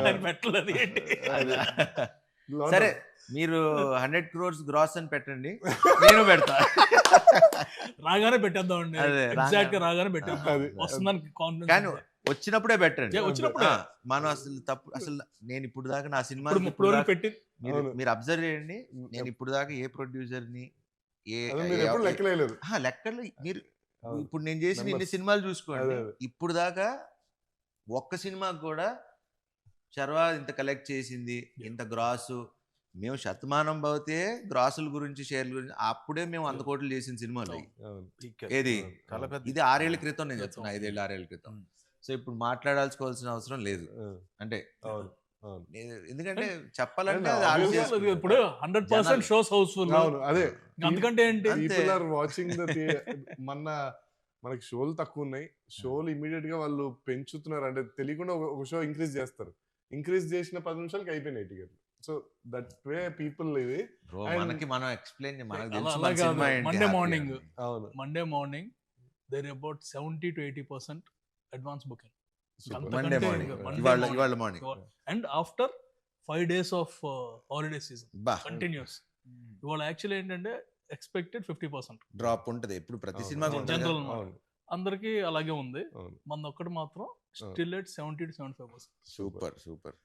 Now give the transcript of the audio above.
ఆయన పెట్టలేదు ఏంటి. సరే మీరు 100 crores గ్రాస్ అని పెట్టండి, నేను పెడతా. రాగానే పెట్టేద్దామండి, అదే, ఎగ్జాక్ట్ గా రాగానే పెట్టేద్దాం, అది. వస్తుందని కానీ కాన్ఫిడెన్స్. వచ్చినప్పుడే పెట్టండి. వచ్చినప్పుడే. మనం అసలు తప్పు, అసలు నేను ఇప్పుడు దాకా నా సినిమా ఇప్పుడు వరకు పెట్టి మీరు అబ్జర్వ్ చేయండి, నేను ఇప్పుడు దాకా ఏ ప్రొడ్యూసర్ ని లెక్కలేదు. లెక్కలు మీరు ఇప్పుడు నేను చేసిన ఇన్ని సినిమాలు చూసుకోండి, ఇప్పుడు దాకా ఒక్క సినిమాకి కూడా శర్వా ఇంత కలెక్ట్ చేసింది, ఇంత గ్రాసు, మేము శతమానం భవతే గ్రాసుల గురించి, షేర్ల గురించి అప్పుడే మేము 100 కోట్లు చేసిన సినిమాలు. ఏది ఇది 6 ఏళ్ల క్రితం, నేను చెప్తున్నా 5 ఏళ్ళు 6 ఏళ్ల క్రితం. సో ఇప్పుడు మాట్లాడాల్సుకోవాల్సిన అవసరం లేదు, అంటే ఎందుకంటే చెప్పాలంటే ఇప్పుడు 100% షోస్ హౌస్ఫుల్. అదే అందుకంటే ఏంటి, వాచింగ్ మనకి షోలు తక్కువ ఉన్నాయి, షోలు ఇమీడియట్ గా వాళ్ళు పెంచుతున్నారు, అంటే తెలియకుండా ఒక షో ఇంక్రీజ్ చేస్తారు, ఇంక్రీజ్ చేసిన 10 నిమిషాలకి అయిపోయినాయి టికెట్లు. సో దట్ వే పీపుల్ ఇది మనకి మనం explain Monday morning there about 70 to 80% advance booking ఇవాళ morning, and after 5 days of holiday season continues. ఇవాళ యాక్చువల్లీ ఏంటంటే ఎక్స్పెక్టెడ్ 50% డ్రాప్ ఉంటది ఎప్పుడు ప్రతి సినిమా. జనరల్ అందరికి అలాగే ఉంది, మన ఒక్కటి మాత్రం still at 70 to 75%. Super super.